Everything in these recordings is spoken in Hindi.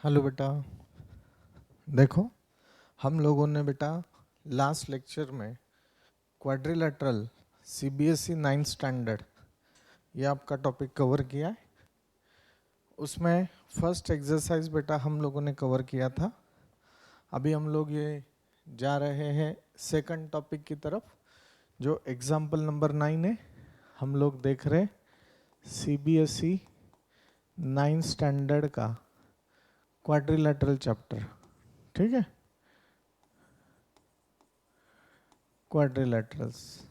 हेलो बेटा। देखो, हम लोगों ने बेटा लास्ट लेक्चर में क्वाड्रिलेटरल सीबीएसई 9th स्टैंडर्ड ये आपका टॉपिक कवर किया है। उसमें फर्स्ट एक्सरसाइज बेटा हम लोगों ने कवर किया था। अभी हम लोग ये जा रहे हैं सेकंड टॉपिक की तरफ, जो एग्जाम्पल नंबर 9 है। हम लोग देख रहे सीबीएसई 9th स्टैंडर्ड का क्वाड्रिलेटरल चैप्टर, ठीक है, क्वाड्रिलेटरल्स।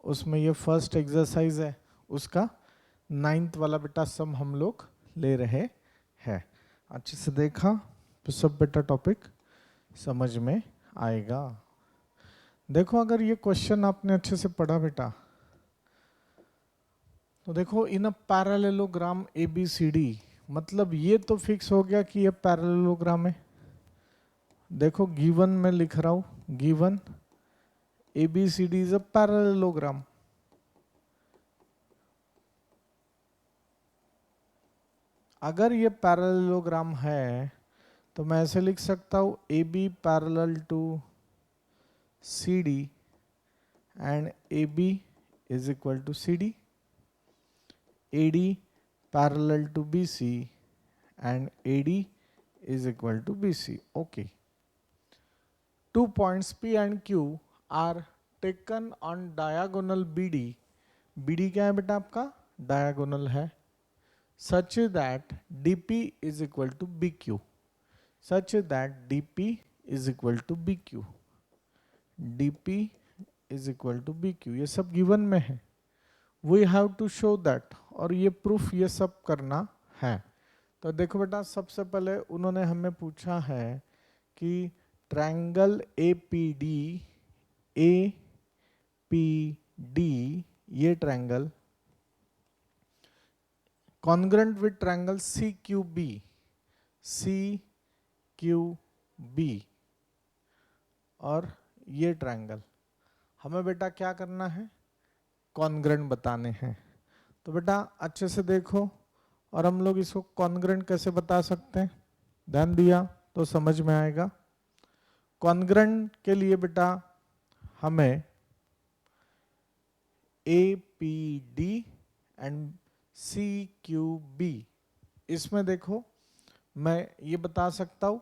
उसमें ये फर्स्ट एक्सरसाइज है, उसका 9th वाला बेटा सम हम लोग ले रहे हैं। अच्छे से देखा तो सब बेटा टॉपिक समझ में आएगा। देखो, अगर ये क्वेश्चन आपने अच्छे से पढ़ा बेटा, तो देखो इन अ पैरेललोग्राम ABCD, मतलब ये तो फिक्स हो गया कि ये पैरेललोग्राम है। देखो गिवन में लिख रहा हूं, given ABCD is a parallelogram. अगर ये पैरेललोग्राम है तो मैं ऐसे लिख सकता हूं AB parallel to CD and AB is equal to CD, AD parallel to BC and AD is equal to BC। Okay, 2 points P and Q are taken on diagonal BD। BD क्या है बेटा आपका? डायगोनल है। such that DP is equal to BQ, such that DP is equal to BQ, DP is equal to BQ, ये सब गिवन में है। We have to show that, और ये प्रूफ ये सब करना है। तो देखो बेटा, सबसे पहले उन्होंने हमें पूछा है कि ट्रायंगल APD, APD ये triangle congruent with triangle CQB, CQB और ये ट्रायंगल हमें बेटा क्या करना है? कॉन्ग्रेंट बताने हैं। तो बेटा अच्छे से देखो, और हम लोग इसको कॉन्ग्रेंट कैसे बता सकते हैं, ध्यान दिया तो समझ में आएगा। कॉन्ग्रेंट के लिए बेटा हमें APD एंड CQB, इसमें देखो मैं ये बता सकता हूं,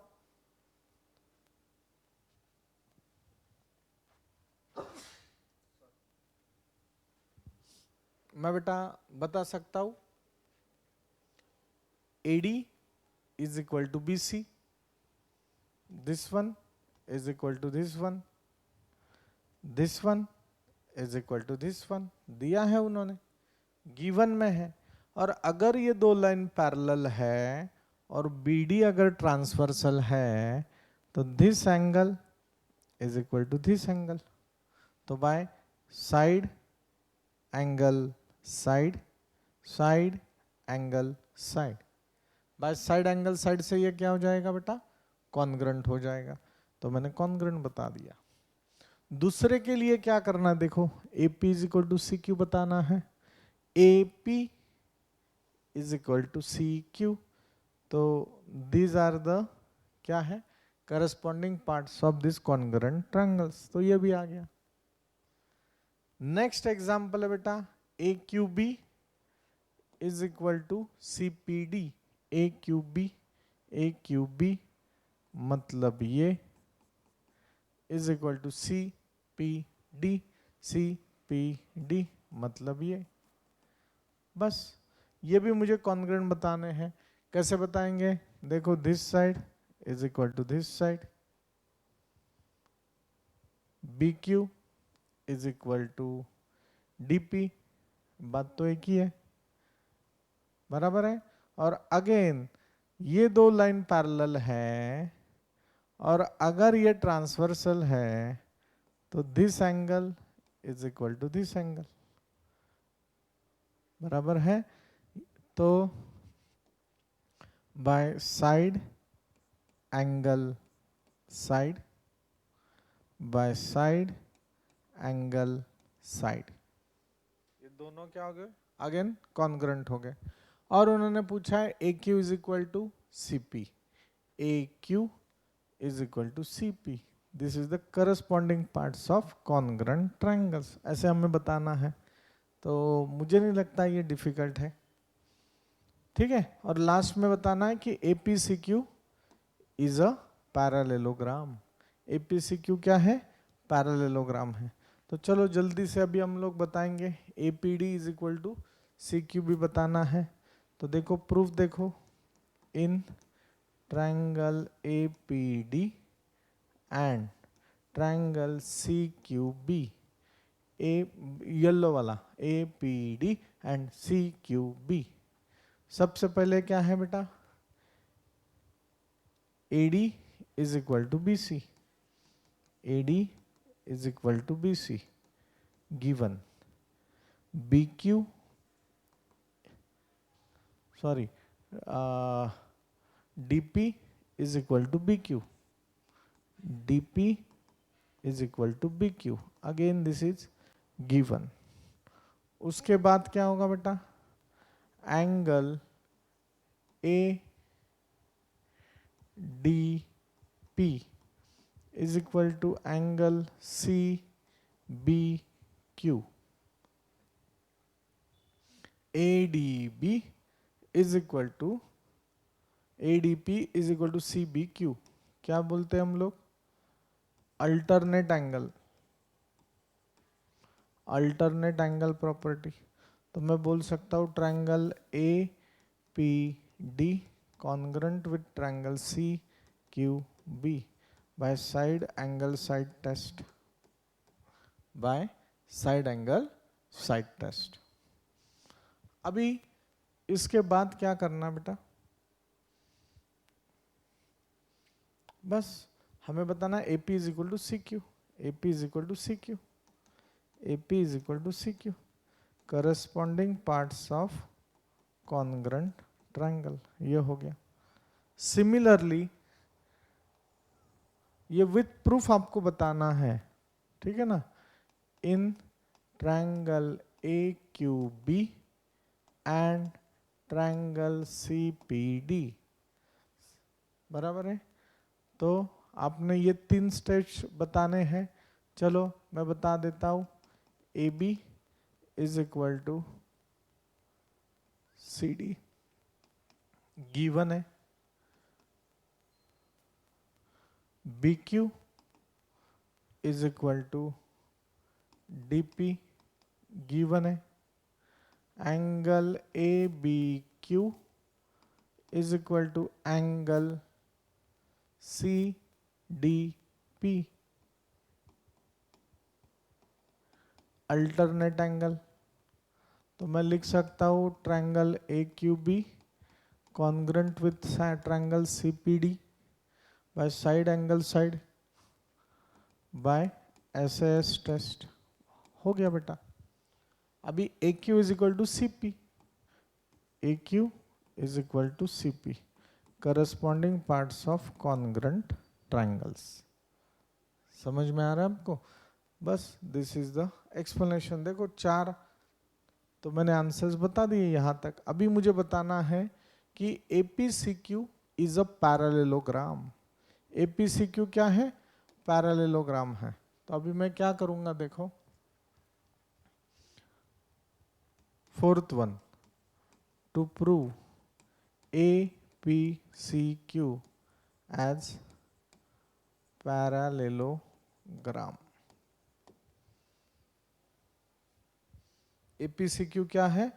मैं बेटा बता सकता हूं AD is equal to BC, this one is equal to this one, this one is equal to this one। दिया है उन्होंने, गिवन में है। और अगर ये दो लाइन पैरेलल है और BD अगर ट्रांसवर्सल है तो this angle is equal to this angle. तो by side angle side, side angle side, by side angle side से ये क्या हो जाएगा बेटा? कॉन्ग्रेंट हो जाएगा। तो मैंने कॉन्ग्रेंट बता दिया। दूसरे के लिए क्या करना है, देखो AP is equal to CQ बताना है। AP is equal to CQ, तो दीज आर द क्या है? Corresponding parts of this congruent triangles. तो ये भी आ गया। नेक्स्ट एग्जांपल है बेटा AQB is equal to CPD। AQB मतलब ये इज इक्वल टू CPD मतलब ये। बस ये भी मुझे कॉन्ग्रेंट बताने हैं। कैसे बताएंगे? देखो this side is equal to this side, BQ is equal to DP, बात तो एक ही है, बराबर है। और अगेन ये दो लाइन पैरेलल है और अगर ये ट्रांसवर्सल है तो this angle is equal to this angle, बराबर है। तो by side angle side, by side angle side, ये दोनों क्या हो गए? अगेन कॉन्ग्रेंट हो गए। और उन्होंने पूछा है AQ is equal to CP. AQ is equal to CP. This is the corresponding parts of congruent triangles. ऐसे हमें बताना है, तो मुझे नहीं लगता ये डिफिकल्ट है, ठीक है। और लास्ट में बताना है कि APCQ is a parallelogram. APCQ क्या है? पैरेललोग्राम है। तो चलो जल्दी से अभी हम लोग बताएंगे। APD is equal to CQ भी बताना है। तो देखो प्रूफ देखो, in triangle APD and triangle CQB, a yellow वाला APD एंड CQB, सबसे पहले क्या है बेटा? AD is equal to BC. AD is equal to BC. Given BQ, sorry, DP is equal to BQ. DP is equal to BQ. Again this is given. उसके बाद क्या होगा बेटा? Angle ADP is equal to angle CBQ. ADB is equal to ADP is equal to CBQ. क्या बोलते हैं हम लोग? Alternate angle, alternate angle property. तो मैं बोल सकता हूँ triangle APD congruent with triangle CQB by side angle side test, by side angle side test। अभी इसके बाद क्या करना बेटा? बस हमें बताना AP is equal to CQ, AP is equal to CQ, AP is equal to CQ, corresponding parts of congruent triangle. ये हो गया। सिमिलरली ये विथ प्रूफ आपको बताना है, ठीक है ना? In triangle AQB and triangle CPD, बराबर है। तो आपने ये 3 स्टेप्स बताने हैं। चलो मैं बता देता हूँ। AB is equal to CD given है, BQ is equal to DP given है, angle ABQ is equal to angle CDP, alternate angle. तो मैं लिख सकता हूँ triangle AQB congruent with triangle CPD by side angle side by SAS test. हो गया बेटा। अभी AQ is equal to CP, AQ is equal to CP, corresponding parts of congruent triangles. समझ में आ रहा है आपको? बस दिस इज द एक्सप्लेनेशन। देखो 4 तो मैंने आंसर्स बता दिए यहाँ तक। अभी मुझे बताना है कि APCQ is a parallelogram. APCQ क्या है? पैरेललोग्राम है। तो अभी मैं क्या करूंगा देखो, 4th one, to prove APCQ as parallelogram. APCQ क्या है?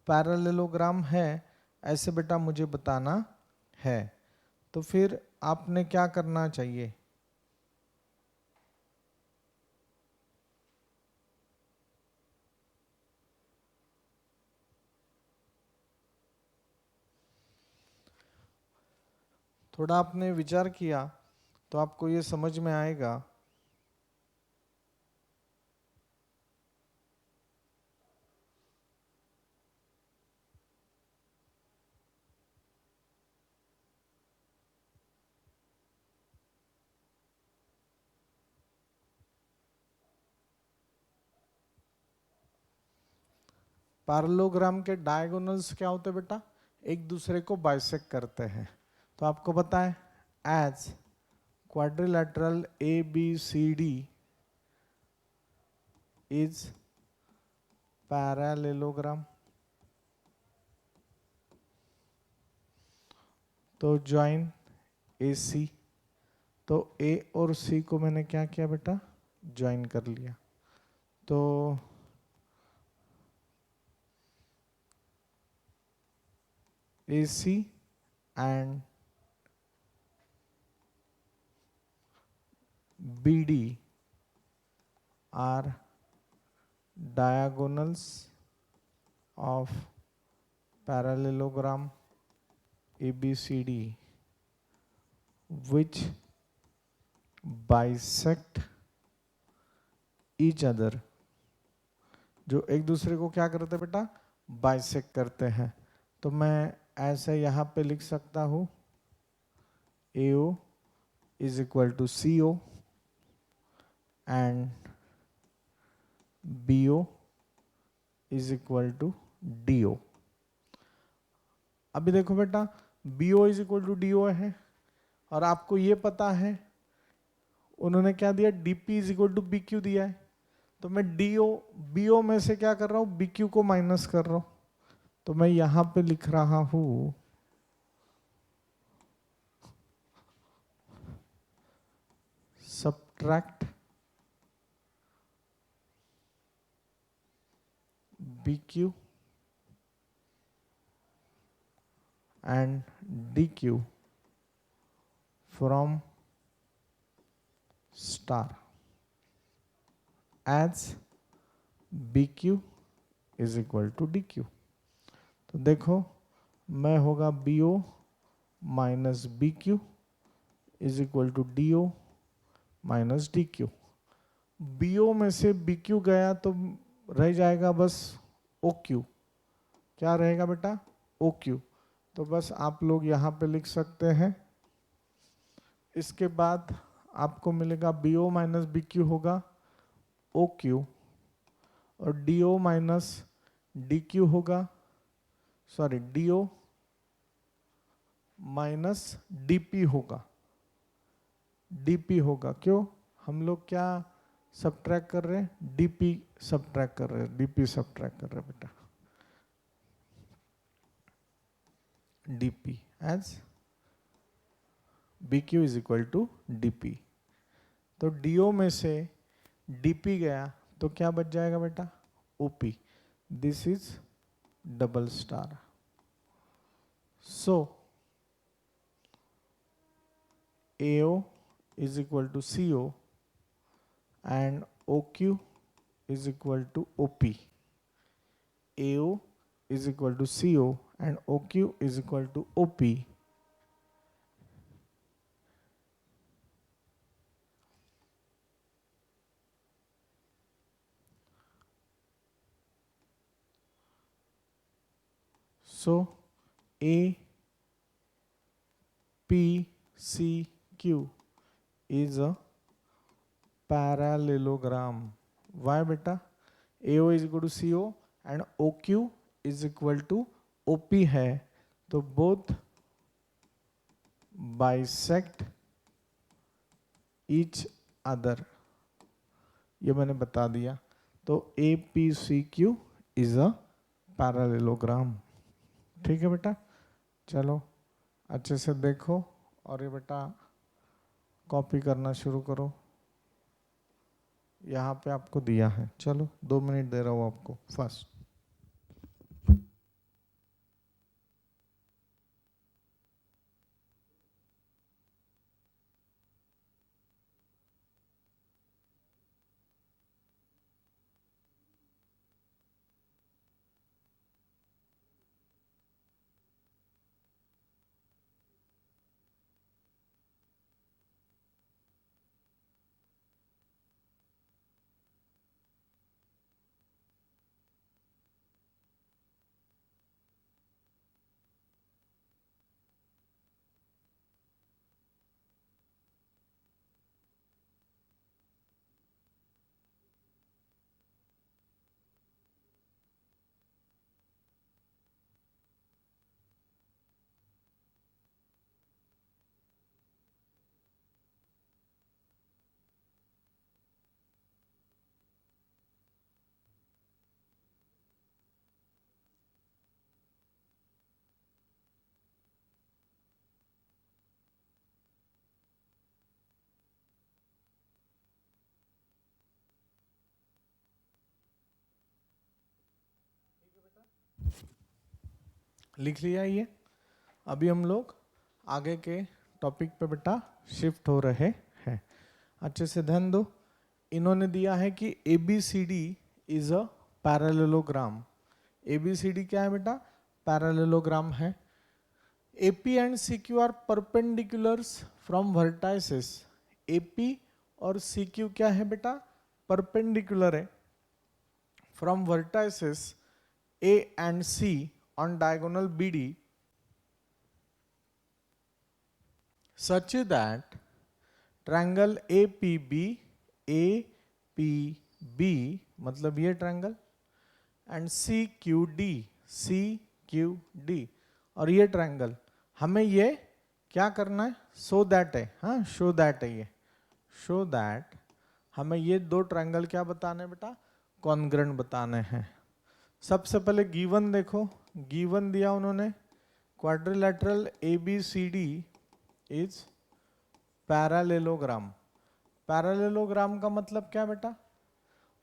पैरेललोग्राम है, ऐसे बेटा मुझे बताना है। तो फिर आपने क्या करना चाहिए? थोड़ा आपने विचार किया तो आपको ये समझ में आएगा। पैरेललोग्राम के डायगोनल्स क्या होते हैं बेटा? एक दूसरे को बाइसेक्ट करते हैं। तो आपको पता है as quadrilateral A B C D is parallelogram. तो ज्वाइन ए सी, तो ए और सी को मैंने क्या किया बेटा, ज्वाइन कर लिया। तो A C and B D are diagonals of parallelogram ABCD which bisect each other, जो एक दूसरे को क्या करते हैं बेटा, बाइसेक्ट करते हैं। तो मैं ऐसे यहाँ पे लिख सकता हूँ AO is equal to CO and BO is equal to DO। अभी देखो बेटा BO is equal to DO है, और आपको ये पता है उन्होंने क्या दिया, DP is equal to BQ दिया है। तो मैं BO में से क्या कर रहा हूँ, BQ को माइनस कर रहा हूँ। तो मैं यहां पे लिख रहा हूं subtract BQ and DQ from star as BQ is equal to DQ। तो देखो मैं होगा BO minus BQ is equal to DO minus DQ। BO में से BQ गया तो रह जाएगा बस OQ। क्या रहेगा बेटा, OQ। तो बस आप लोग यहाँ पे लिख सकते हैं। इसके बाद आपको मिलेगा BO माइनस BQ होगा OQ, और DO माइनस DQ होगा, सॉरी DO माइनस DP होगा, DP होगा। क्यों, हम लोग क्या सब्ट्रैक्ट कर रहे हैं, DP सब्ट्रैक्ट कर रहे हैं, DP सब्ट्रैक्ट कर रहे हैं बेटा, DP as BQ is equal to DP। तो DO में से DP गया तो क्या बच जाएगा बेटा, OP। This is double star. So AO is equal to CO and OQ is equal to OP। AO is equal to CO and OQ is equal to OP। So APCQ is a parallelogram। Why beta, AO is equal to CO and OQ is equal to OP है, तो both bisect each other, ये मैंने बता दिया। तो APCQ is a parallelogram। ठीक है बेटा, चलो अच्छे से देखो और ये बेटा कॉपी करना शुरू करो। यहाँ पे आपको दिया है, चलो 2 मिनट दे रहा हूँ आपको फर्स्ट। लिख लिया ये। अभी हम लोग आगे के टॉपिक पे बेटा शिफ्ट हो रहे हैं। अच्छे से ध्यान दो। इन्होंने दिया है कि ABCD is a parallelogram. ABCD क्या है बेटा? पैरेललोग्राम है। AP and CQ are perpendiculars from vertices. AP और CQ क्या है बेटा? परपेंडिकुलर है from vertices A and C on diagonal BD such that triangle APB मतलब ये ट्रायंगल एंड CQD और ये ट्रायंगल, हमें ये क्या करना है? शो दैट है, हाँ शो दैट है ये, शो दैट हमें ये दो ट्रायंगल क्या बताने बेटा? कॉन्ग्रेंट बताने हैं। सबसे पहले गिवन देखो, गिवन दिया उन्होंने quadrilateral ABCD is parallelogram. Parallelogram का मतलब क्या बेटा?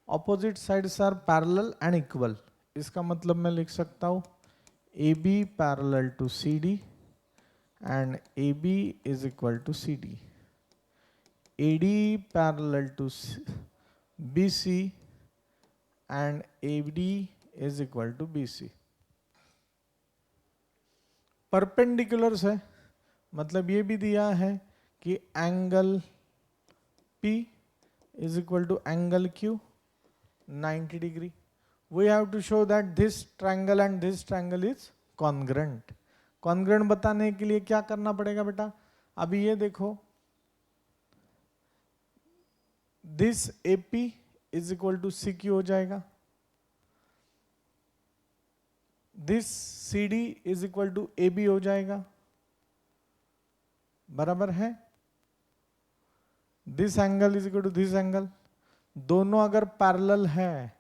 Opposite sides are parallel and equal. इसका मतलब मैं लिख सकता हूं AB parallel to CD and AB is equal to CD, AD parallel to BC and AD is equal to BC। Perpendiculars है, मतलब ये भी दिया है कि angle P is equal to angle Q 90 degree. We have to show that this triangle and this triangle is congruent. Congruent बताने के लिए क्या करना पड़ेगा बेटा? अभी ये देखो, this AP is equal to CQ हो जाएगा, this CD is equal to AB हो जाएगा, बराबर है? This angle is equal to this angle. दोनों अगर पैरेलल है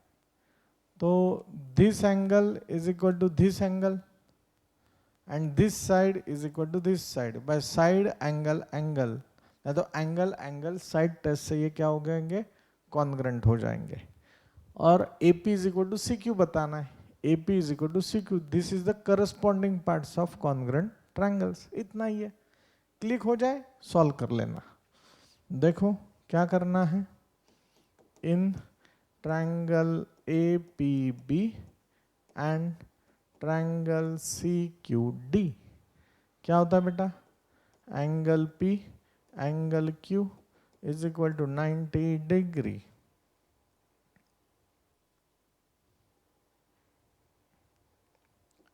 तो this angle is equal to this angle and this side is equal to this side by side angle angle, या तो एंगल एंगल साइड टेस्ट से ये क्या हो जाएंगे? कॉन्ग्रेंट हो जाएंगे। और AP is equal to CQ बताना है, AP is equal to CQ, this is the corresponding parts of congruent triangles। इतना ही है, क्लिक हो जाए सॉल्व कर लेना। देखो क्या करना है, इन triangle APB and triangle CQD क्या होता है बेटा? Angle P angle Q is equal to 90 degree.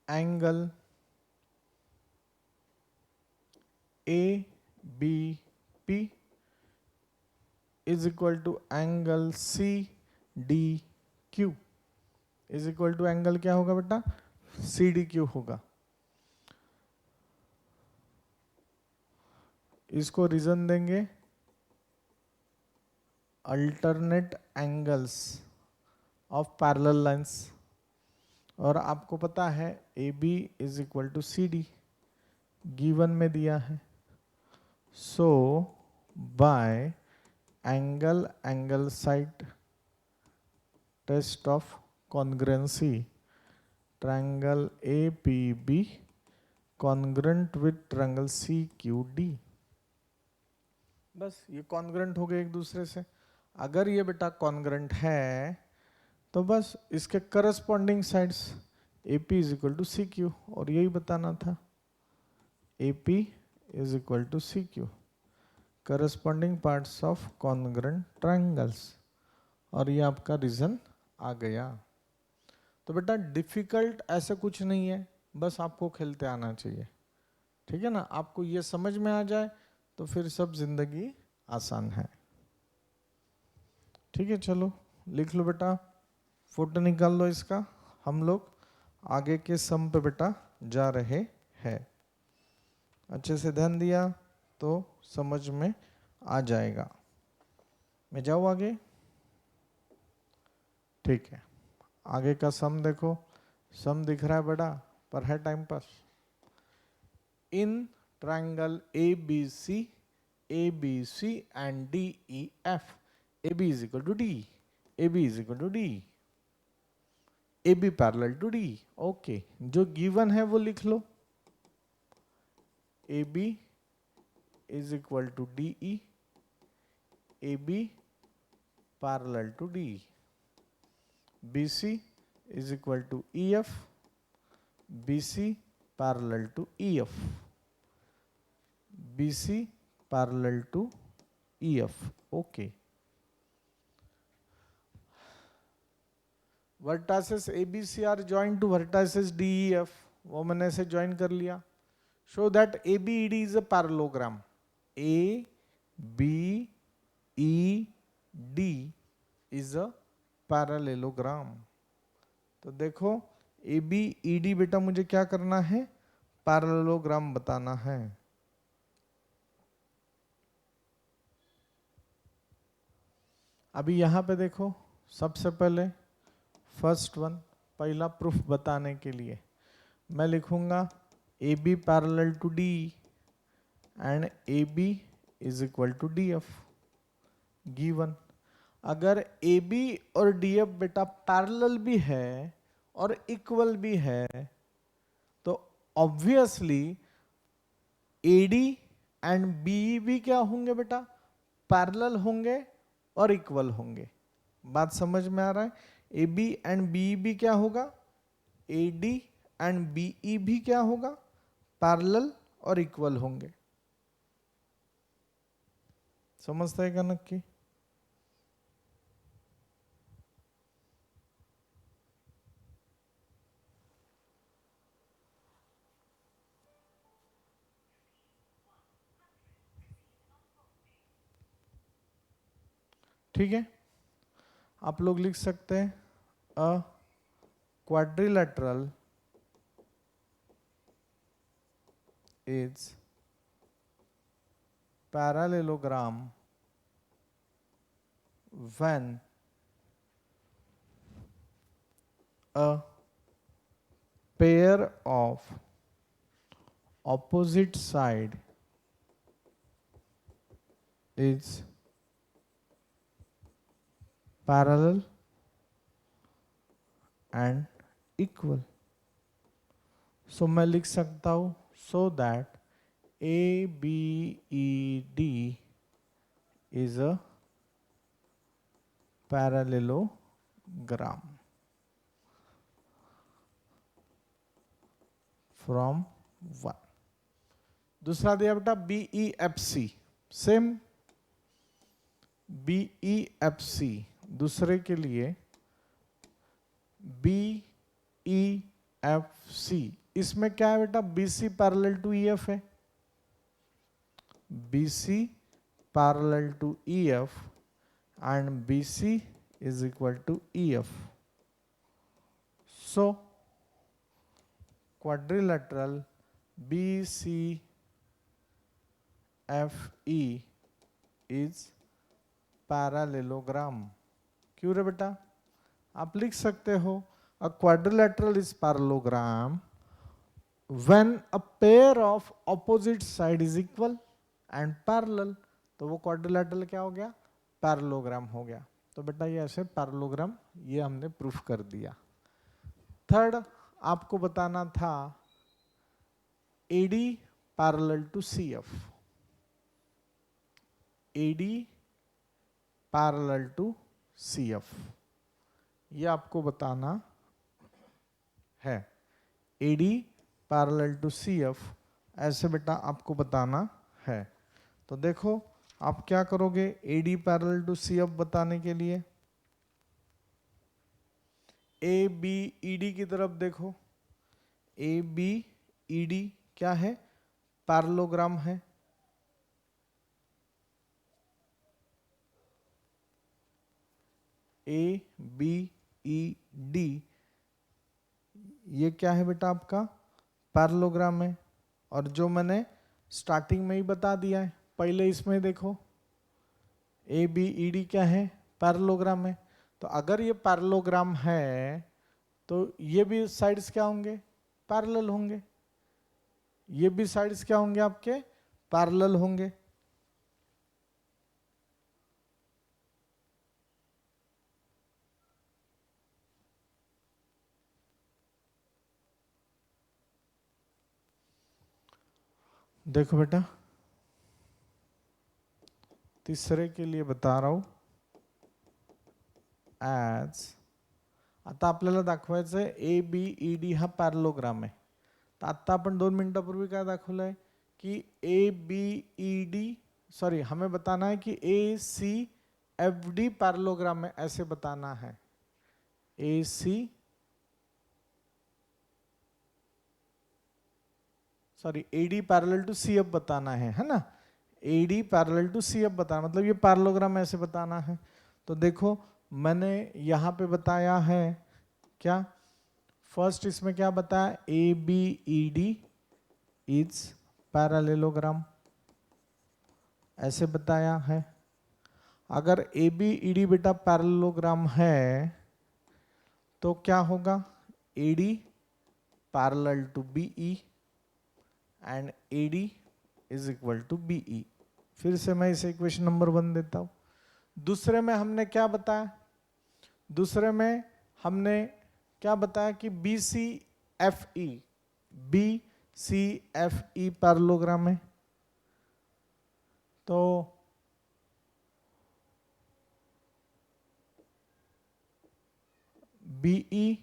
Angle ABP is equal to angle CDQ is equal to angle क्या होगा बेटा? CDQ होगा। इसको रीजन देंगे alternate angles of parallel lines, और आपको पता है AB is equal to CD given में दिया है। So by angle angle side test of congruency triangle APB congruent with triangle CQD। बस ये कॉन्ग्रुएंट हो गए एक दूसरे से। अगर ये बेटा कॉन्ग्रुएंट है तो बस इसके corresponding sides AP is equal to CQ, और यही बताना था, AP is equal to CQ corresponding parts of congruent triangles, और ये आपका रीजन आ गया। तो बेटा डिफिकल्ट ऐसा कुछ नहीं है, बस आपको खेलते आना चाहिए, ठीक है ना? आपको ये समझ में आ जाए तो फिर सब जिंदगी आसान है, ठीक है? चलो लिख लो बेटा, फोटो निकाल लो इसका। हम लोग आगे के सम पे बेटा जा रहे हैं। अच्छे से ध्यान दिया तो समझ में आ जाएगा। मैं जाऊँ आगे? ठीक है, आगे का सम देखो। सम दिख रहा है बड़ा पर है time pass. In triangle ABC and DEF AB is equal to D, AB is equal to D, A B parallel to D. Okay, जो गिवन है वो लिख लो, A B is equal to D E, A B parallel to D, B C is equal to E F, B C parallel to E F, B C parallel to E F. Okay, vertices A B C are join to vertices D E F, वो मैंने ऐसे ज्वाइन कर लिया। Show that A B E D is a parallelogram, A B E D is a parallelogram. तो देखो ए बी ई डी बेटा मुझे क्या करना है, पैरेललोग्राम बताना है। अभी यहां पे देखो, सबसे पहले फर्स्ट वन, पहला प्रूफ बताने के लिए मैं लिखूंगा A B parallel to D and A B is equal to D F given. अगर ए बी और डी एफ बेटा पैरेलल भी है और इक्वल भी है तो obviously A D and B भी क्या होंगे बेटा, पैरेलल होंगे और इक्वल होंगे। बात समझ में आ रहा है? ए बी एंड बी भी क्या होगा, A D and B E भी क्या होगा, पैरेलल और इक्वल होंगे। समझते हैं क्या नक्की? ठीक है, आप लोग लिख सकते हैं अ quadrilateral is parallelogram when a pair of opposite side is parallel and equal। So मैं लिख सकता हूं so that A B E D is a parallelogram from one. दूसरा दिया बेटा B E F C, same B E F C. दूसरे के लिए बी ई एफ सी, इसमें क्या है बेटा, B C parallel to E F है, B C parallel to E F and B C is equal to E F. So quadrilateral B C F E is parallelogram. क्यों रे बेटा? आप लिख सकते हो a quadrilateral is parallelogram when a pair of opposite side is equal and parallel। तो वो क्वाड्रिलेटरल क्या हो गया, पैरेललोग्राम हो गया। तो बेटा ये ऐसे पैरेललोग्राम ये हमने प्रूफ कर दिया। थर्ड आपको बताना था AD parallel to CF, AD parallel to CF, ये आपको बताना है। AD पैरेलल टू CF ऐसे बेटा आपको बताना है। तो देखो आप क्या करोगे, AD पैरेलल टू CF बताने के लिए ABED की तरफ देखो, ABED क्या है, पैरेललोग्राम है। ABED ये क्या है बेटा, आपका पैरेललोग्राम है। और जो मैंने स्टार्टिंग में ही बता दिया है, पहले इसमें देखो ABED क्या है, पैरेललोग्राम है। तो अगर ये पैरेललोग्राम है तो ये भी साइड्स क्या होंगे, पैरेलल होंगे, ये भी साइड्स क्या होंगे आपके, पैरेलल होंगे। देखो बेटा, तीसरे के लिए बता रहा हूं, ॲज आता आपल्याला दाखवायचं आहे ए बी ई डी हा पॅरलोग्राम आहे. तर आत्ता आपण 2 मिनिटापूर्वी काय दाखवलंय की A B E D, sorry हमें बताना है कि A C F D parallelogram है, ऐसे बताना है. A C, sorry A D parallel to C F बताना है ना. A D parallel to C F बताना, मतलब ये पैरेललोग्राम ऐसे बताना है. तो देखो मैंने यहाँ पे बताया है क्या, फर्स्ट इसमें क्या बताया, A B E D is parallelogram, ऐसे बताया है. अगर ए बी ई डी बेटा पैरेललोग्राम है तो क्या होगा, A D parallel to B E and A D is equal to B E. फिर से मैं इसे इक्वेशन नंबर 1 देता हूं. दूसरे में हमने क्या बताया, दूसरे में हमने क्या बताया कि B C F E, B C F E parallelogram है. तो B E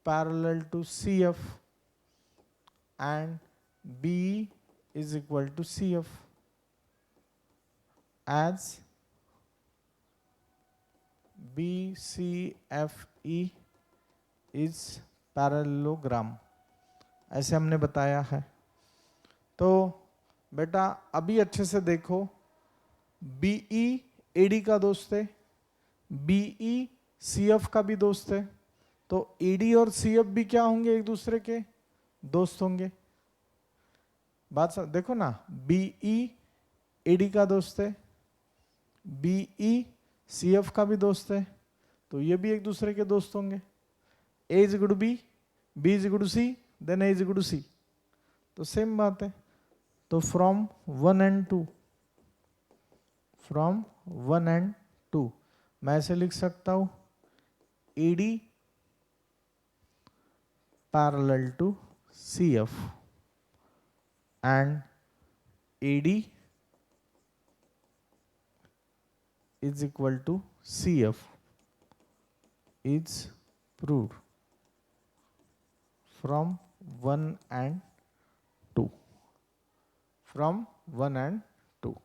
parallel to C F and B E is equal to CF as BCFE is parallelogram, ऐसे हमने बताया है. तो बेटा अभी अच्छे से देखो, BE AD का दोस्त है, BE CF का भी दोस्त है, तो AD और CF भी क्या होंगे, एक दूसरे के दोस्त होंगे. बात देखो ना, BE AD का दोस्त है, BE CF का भी दोस्त है, तो ये भी एक दूसरे के दोस्त होंगे. A is equal to B, B is equal to C, then A is equal to C. तो सेम बात है. तो फ्रॉम 1 and 2, फ्रॉम 1 and 2 मैं ऐसे लिख सकता हूं, AD parallel to CF and AD is equal to CF is proved from 1 and 2, from 1 and 2.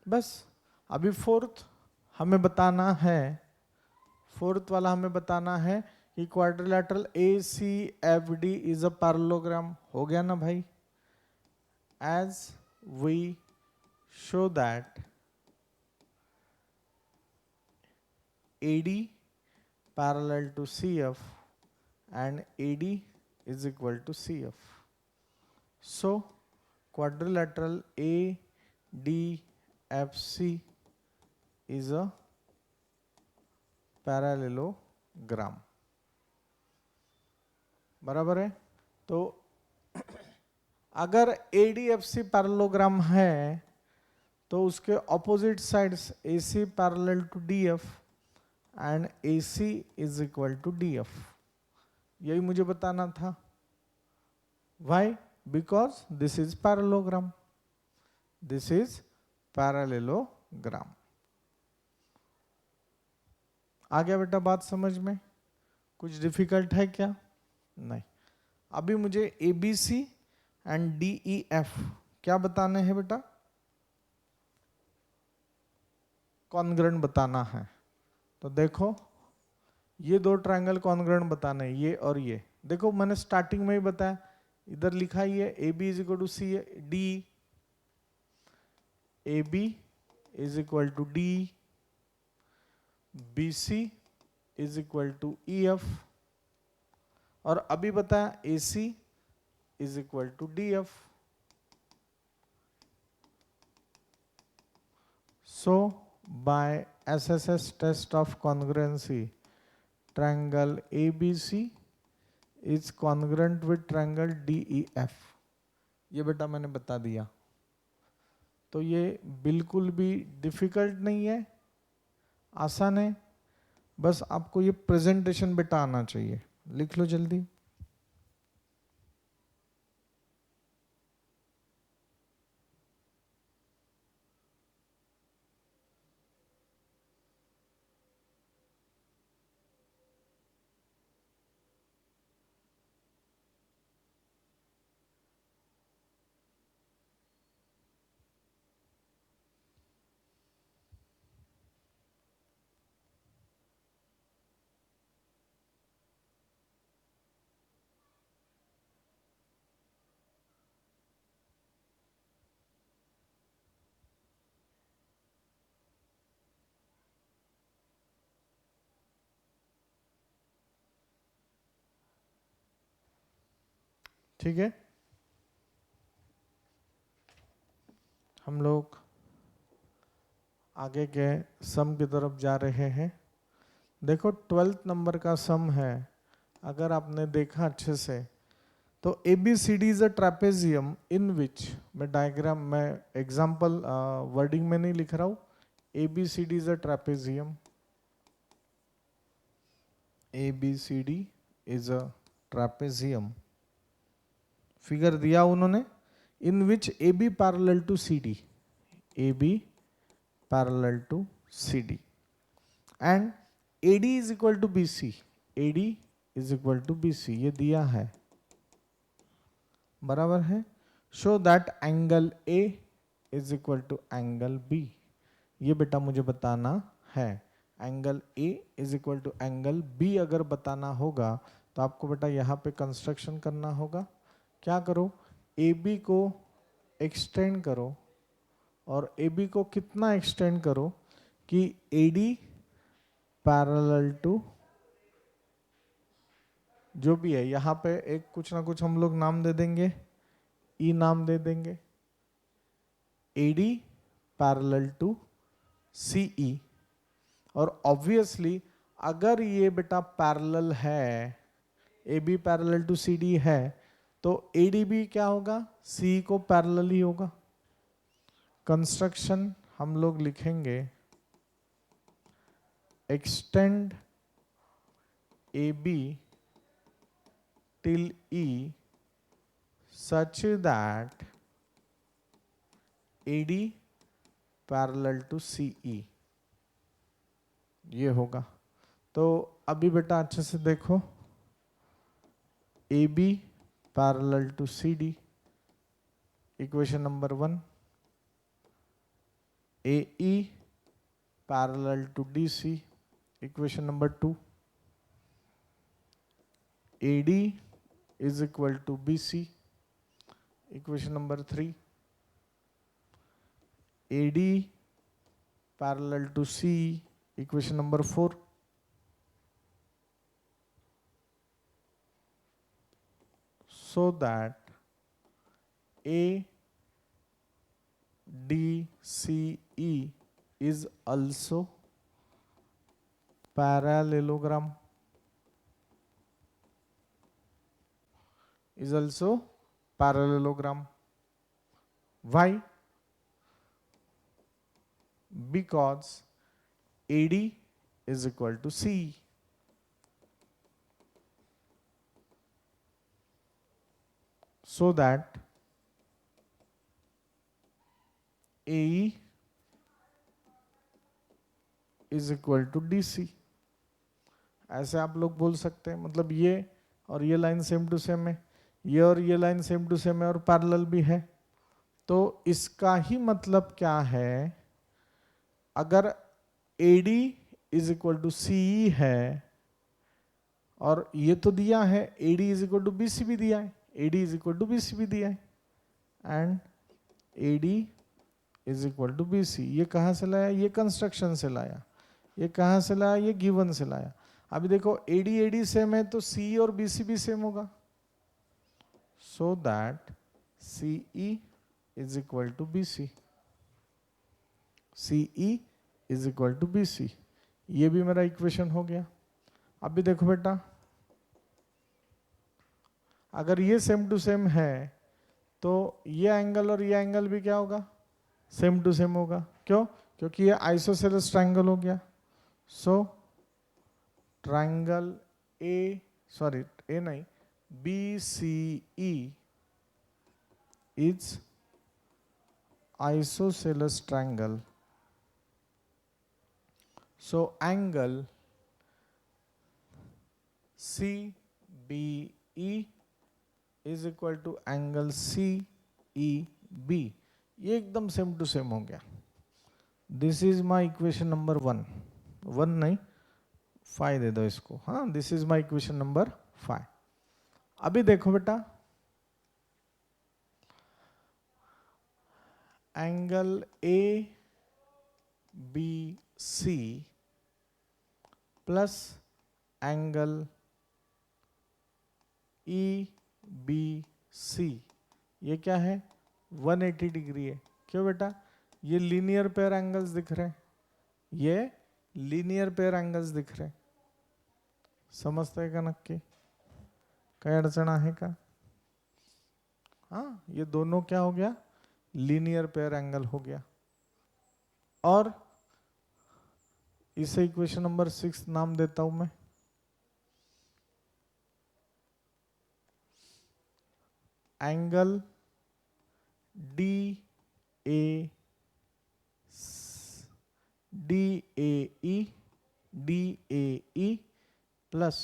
बस अभी फोर्थ हमें बताना है, फोर्थ वाला हमें बताना है कि quadrilateral ACFD is a parallelogram. हो गया ना भाई. As we show that AD parallel to CF and AD is equal to CF. So quadrilateral ADFC is a parallelogram. बराबर है. तो अगर ADFC पैरेललोग्राम है तो उसके opposite sides AC parallel to DF and AC is equal to DF, यही मुझे बताना था. Why, because this is parallelogram, this is parallelogram. आ गया बेटा बात समझ में, कुछ डिफिकल्ट है क्या, नहीं. अभी मुझे ABC एंड DEF क्या बताने हैं बेटा, कॉन्ग्रुएंट बताना है. तो देखो ये दो ट्रायंगल कॉन्ग्रुएंट बताने हैं, ये और ये. देखो मैंने स्टार्टिंग में ही बताया, इधर लिखा ही है AB is equal to C D, AB is equal to D, BC is equal to EF, और अभी बताया AC is equal to DF. So by SSS test of congruency, triangle ABC is congruent with triangle DEF. ये बेटा मैंने बता दिया. तो ये बिल्कुल भी डिफिकल्ट नहीं है, आसान है. बस आपको ये प्रेजेंटेशन बेटा आना चाहिए. लिख लो जल्दी. ठीक है, हम लोग आगे के सम की तरफ जा रहे हैं। देखो 12th नंबर का सम है, अगर आपने देखा अच्छे से तो ABCD इज अ ट्रेपेजियम इन विच, मैं डायग्राम में एग्जांपल वर्डिंग में नहीं लिख रहा हूँ, ABCD is a trapezium, ABCD is a trapezium, figure दिया उन्होंने, in which AB parallel to CD, AB parallel to CD and AD is equal to BC, AD is equal to BC, ये दिया है, बराबर है। Show that angle A is equal to angle B, ये बेटा मुझे बताना है। Angle A is equal to angle B अगर बताना होगा तो आपको बेटा यहाँ पे कंस्ट्रक्शन करना होगा। क्या करो, AB को एक्सटेंड करो, और AB को कितना एक्सटेंड करो कि AD पैरेलल टू, जो भी है यहाँ पे एक कुछ ना कुछ हम लोग नाम दे देंगे, E नाम दे देंगे, AD पैरेलल टू CE, और ऑब्वियसली अगर ये बेटा पैरेलल है, AB पैरेलल टू CD है, तो AD भी क्या होगा, CE को पैरेलल ही होगा। कंस्ट्रक्शन हम लोग लिखेंगे, extend AB till E such that AD parallel to CE, ये होगा। तो अभी बेटा अच्छे से देखो, AB पैरेलल टू CD, इक्वेशन नंबर 1, AE पैरेलल टू DC, इक्वेशन नंबर 2, AD is equal to BC, equation number 3, AD parallel to CE, equation number 4, so that ADCE is also parallelogram, is also parallelogram. Why? Because AD is equal to CE. So that AE is equal to DC. ऐसे आप लोग बोल सकते हैं, मतलब ये और ये लाइन सेम टू सेम है, ये और ये लाइन सेम टू सेम है और पैरेलल भी है। तो इसका ही मतलब क्या है, अगर AD is equal to CE है, और ये तो दिया है AD is equal to BC भी दिया है, AD is equal to BC भी दिया है, and AD is equal to BC, ये कहाँ से लाया, ये कंस्ट्रक्शन से लाया, ये कहाँ से लाया, ये गिवन से लाया। अभी देखो AD सेम है तो CE और BC भी सेम होगा, so that CE is equal to BC, CE is equal to BC, ये भी मेरा इक्वेशन हो गया। अभी देखो बेटा, अगर ये सेम टू सेम है तो ये एंगल और ये एंगल भी क्या होगा, सेम टू सेम होगा। क्यों? क्योंकि ये आइसोसेलेस ट्रायंगल हो गया। सो ट्रायंगल ए नहीं, BCE is isosceles triangle. So angle CBE is equal to angle CEB, ये एकदम सेम टू सेम हो गया। दिस इज माई इक्वेशन नंबर 1, 1 नहीं 5 दे दो इसको, हाँ, this is my equation number 5। अभी देखो बेटा, angle ABC plus angle EBC सी, ये क्या है 180 डिग्री है। क्यों बेटा, ये लीनियर पेयर एंगल्स दिख रहे हैं, ये लीनियर पेयर एंगल्स दिख रहे हैं। समजते का नक्की, काही अडचण आहे का? हाँ, ये दोनों क्या हो गया, लीनियर पेयर एंगल हो गया। और इसे इक्वेशन नंबर 6 नाम देता हूं मैं, angle D A E plus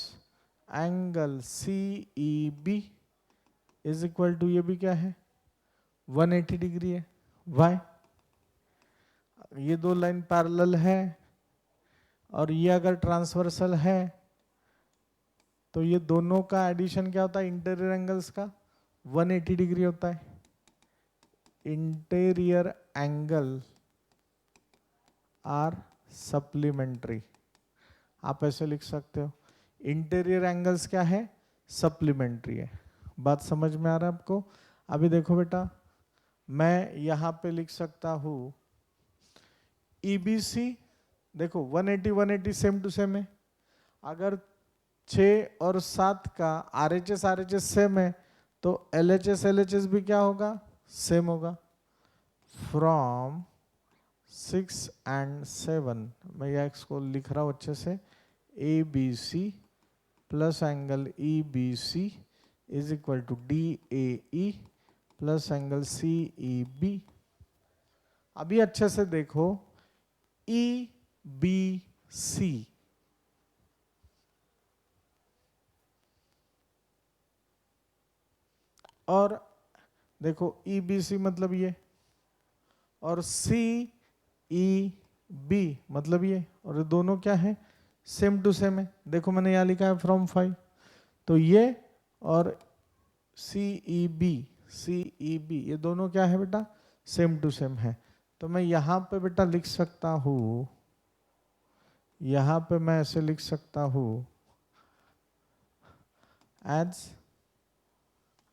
angle C E B is equal to, ये भी क्या है 180 डिग्री है। वाई, ये दो लाइन पैरेलल है और ये अगर ट्रांसवर्सल है तो ये दोनों का एडिशन क्या होता है, इंटीरियर एंगल्स का 180 डिग्री होता है। इंटीरियर एंगल आर सप्लीमेंट्री, आप ऐसे लिख सकते हो, इंटीरियर एंगल्स क्या है, सप्लीमेंट्री है। बात समझ में आ रहा है आपको? अभी देखो बेटा, मैं यहां पे लिख सकता हूं EBC, देखो 180 180 सेम टू सेम है। अगर 6 और 7 का RHS सेम है तो LHS भी क्या होगा, सेम होगा। फ्रॉम 6 and 7, मैं यह एक्स को लिख रहा हूं अच्छे से, ABC plus angle EBC is equal to DAE plus angle CEB। अभी अच्छे से देखो, EBC और देखो EBC मतलब ये, और CEB मतलब ये, और ये दोनों क्या है, सेम टू सेम है। देखो मैंने यहाँ लिखा है फ्रॉम 5, तो ये और CEB ये दोनों क्या है बेटा, सेम टू सेम है। तो मैं यहाँ पे बेटा लिख सकता हूँ, यहाँ पे मैं ऐसे लिख सकता हूँ as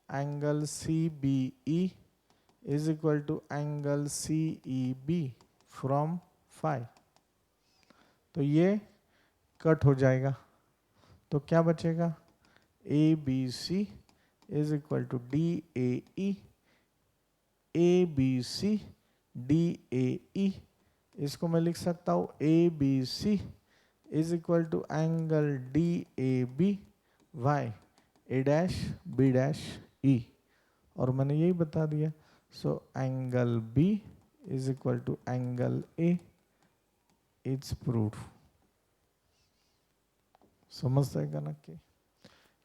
angle CBE is equal to angle CEB from 5। तो ये कट हो जाएगा, तो क्या बचेगा, ABC is equal to DAE, ABC DAE, इसको मैं लिख सकता हूँ ABC is equal to angle DAB why A dash B dash E, और मैंने यही बता दिया। So angle B is equal to angle A, it's proof. समझते हैं ना कि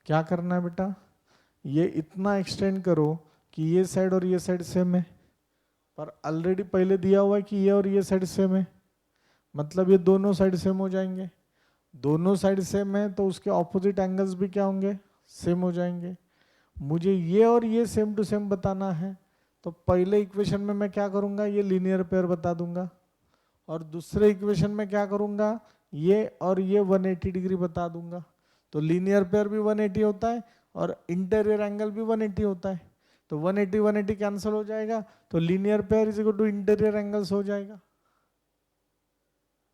क्या करना है बेटा, ये इतना एक्सटेंड करो कि ये साइड और ये साइड सेम है, पर ऑलरेडी पहले दिया हुआ है कि ये और ये साइड सेम है, मतलब ये दोनों साइड सेम हो जाएंगे। दोनों साइड सेम है तो उसके ऑपोजिट एंगल्स भी क्या होंगे, सेम हो जाएंगे। मुझे ये और ये सेम टू सेम बताना है, तो पहले इक्वेशन में मैं क्या करूंगा, ये लीनियर पेयर बता दूंगा, और दूसरे इक्वेशन में क्या करूंगा, ये और ये 180 डिग्री बता दूंगा। तो लीनियर पेयर भी 180 होता है और इंटीरियर एंगल भी 180 होता है, तो 180 180 कैंसिल हो जाएगा, तो linear pair is equal to interior angles हो जाएगा।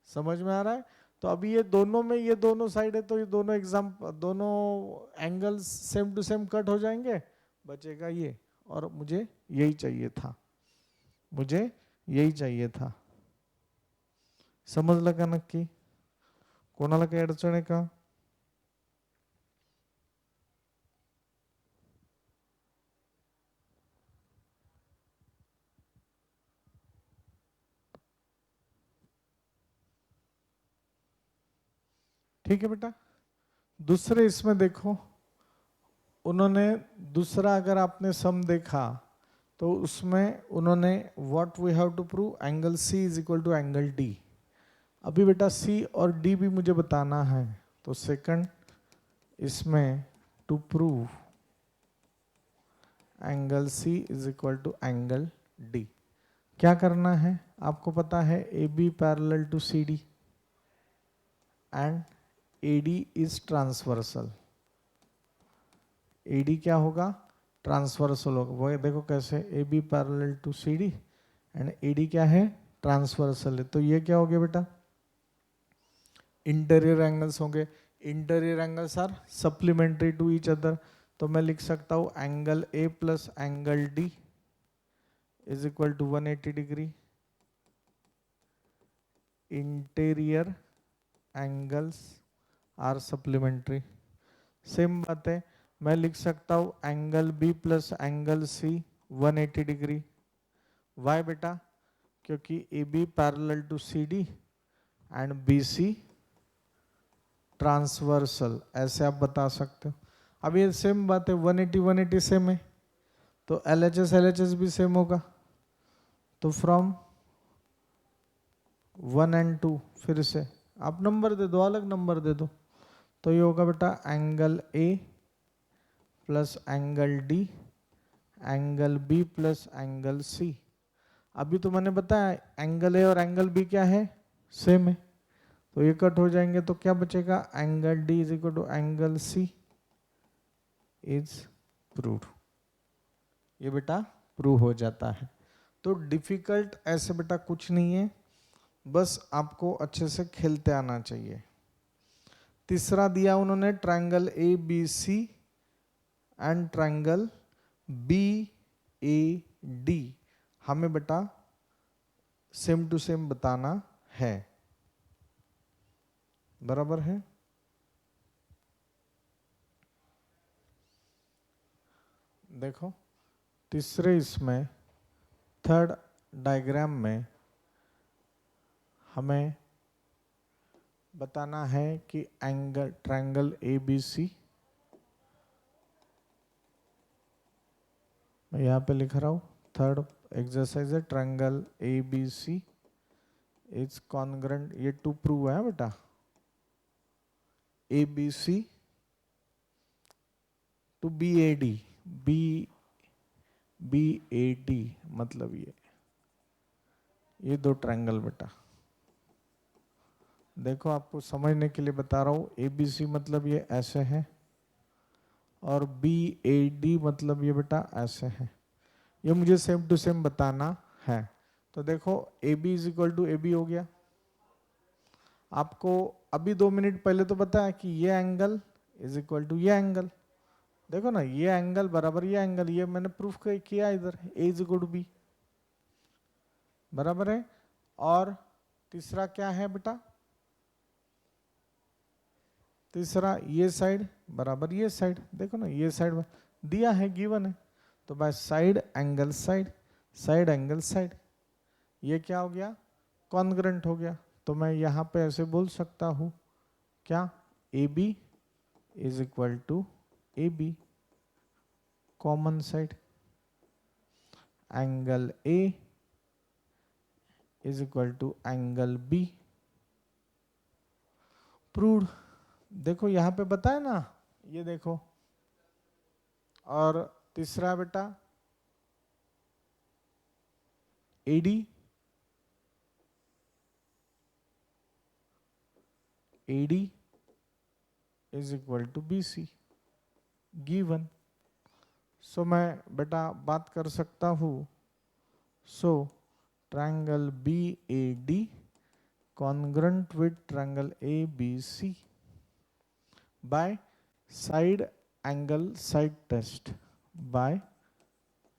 समझ में आ रहा है? तो अभी ये दोनों में, ये दोनों साइड है तो ये दोनों angles same to same cut हो जाएंगे, बचेगा ये, और मुझे यही चाहिए था, मुझे यही चाहिए था। समजलं का नक्की? कोणाला काही अडचण आहे का? ठीक है बेटा। दूसरे इसमें देखो, उन्होंने दूसरा, अगर आपने सम देखा तो उसमें उन्होंने what we have to prove, angle C is equal to angle D। अभी बेटा C और D भी मुझे बताना है, तो सेकंड इसमें to prove angle C is equal to angle D, क्या करना है आपको पता है, AB parallel to CD and AD is transversal. AD क्या होगा, ट्रांसवर्सल होगा। वो देखो कैसे, A B parallel to C D and A D क्या है, ट्रांसवर्सल है। तो ये क्या हो गया बेटा, इंटीरियर एंगल्स होंगे। Interior angles are supplementary to each other. तो मैं लिख सकता हूँ angle A plus angle D is equal to 180 degree. Interior angles are supplementary. Same बात है, मैं लिख सकता हूँ angle B plus angle C 180 degree. Why बेटा, क्योंकि A B parallel to C D and B C transversal, ऐसे आप बता सकते हो। अब ये सेम बात है, 180 180 सेम है, तो LHS भी सेम होगा। तो फ्रॉम 1 एंड 2, फिर से आप नंबर दे दो, अलग नंबर दे दो। तो ये होगा बेटा angle A plus angle D angle B plus angle C. अभी तो मैंने बताया एंगल ए और एंगल बी क्या है, सेम है। तो ये कट हो जाएंगे, तो क्या बचेगा, angle D is equal to angle C is proved. ये बेटा प्रूव हो जाता है। तो डिफिकल्ट ऐसे बेटा कुछ नहीं है, बस आपको अच्छे से खेलते आना चाहिए। तीसरा दिया उन्होंने triangle A B C and triangle B A D, हमें बेटा सेम टू सेम बताना है, बराबर है। देखो तीसरे इसमें थर्ड डायग्राम में हमें बताना है कि angle triangle A B C, मैं यहाँ पे लिख रहा हूँ, थर्ड एक्सरसाइज है, triangle A B C is congruent, ये टू प्रूव है बेटा, A B C to B A D, B A D मतलब ये दो ट्रायंगल बेटा। देखो आपको समझने के लिए बता रहा हूँ, ए बी सी मतलब ये ऐसे है और बी ए डी मतलब ये बेटा ऐसे है। ये मुझे सेम टू सेम बताना है। तो देखो A B is equal to A B हो गया। आपको अभी 2 मिनट पहले तो पता है कि ये एंगल इज इक्वल टू ये एंगल। देखो ना, ये एंगल बराबर ये एंगल, ये मैंने प्रूफ किया इधर, ए इज इक्वल टू बी, बराबर है। और तीसरा क्या है बेटा, तीसरा ये साइड बराबर ये साइड, देखो ना ये साइड दिया है, गिवन है। तो by side angle side, side angle side, ये क्या हो गया, कॉन्ग्रेंट हो गया। तो मैं यहाँ पे ऐसे बोल सकता हूँ क्या, A B is equal to A B, common side, angle A is equal to angle B, proved. देखो यहाँ पे बताया ना, ये देखो। और तीसरा बेटा AD is equal to B C, given. So मैं बेटा बात कर सकता हूँ, so triangle B A D congruent with triangle ABC by side angle side test by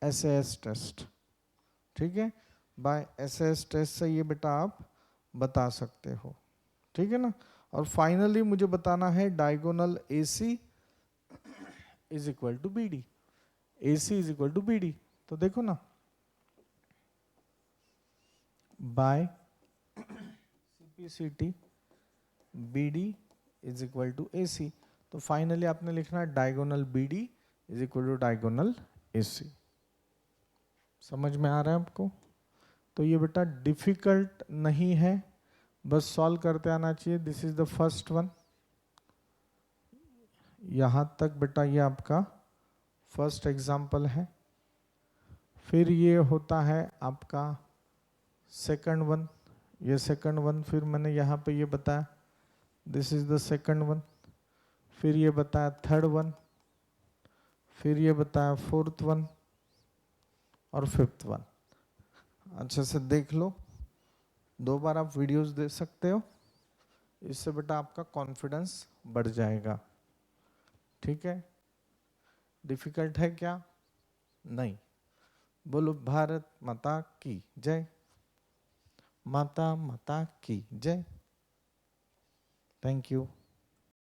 SAS test। ठीक है, बाय SAS टेस्ट से ये बेटा आप बता सकते हो, ठीक है ना। और फाइनली मुझे बताना है diagonal AC is equal to B D, AC is equal to B D. तो देखो ना, by CPCT BD is equal to AC। तो फाइनली आपने लिखना है diagonal BD is equal to diagonal AC। समझ में आ रहा है आपको। तो ये बेटा डिफिकल्ट नहीं है, बस सॉल्व करते आना चाहिए। This is the first one, यहाँ तक बेटा ये आपका फर्स्ट एग्जाम्पल है। फिर ये होता है आपका सेकंड वन, ये सेकंड वन। फिर मैंने यहाँ पे ये बताया this is the second one. फिर ये बताया थर्ड वन। फिर ये बताया फोर्थ वन और फिफ्थ वन। अच्छे से देख लो, 2 बार आप वीडियोस देख सकते हो, इससे बेटा आपका कॉन्फिडेंस बढ़ जाएगा। ठीक है, डिफिकल्ट है क्या? नहीं। बोलो भारत माता की जय, माता माता की जय। Thank you.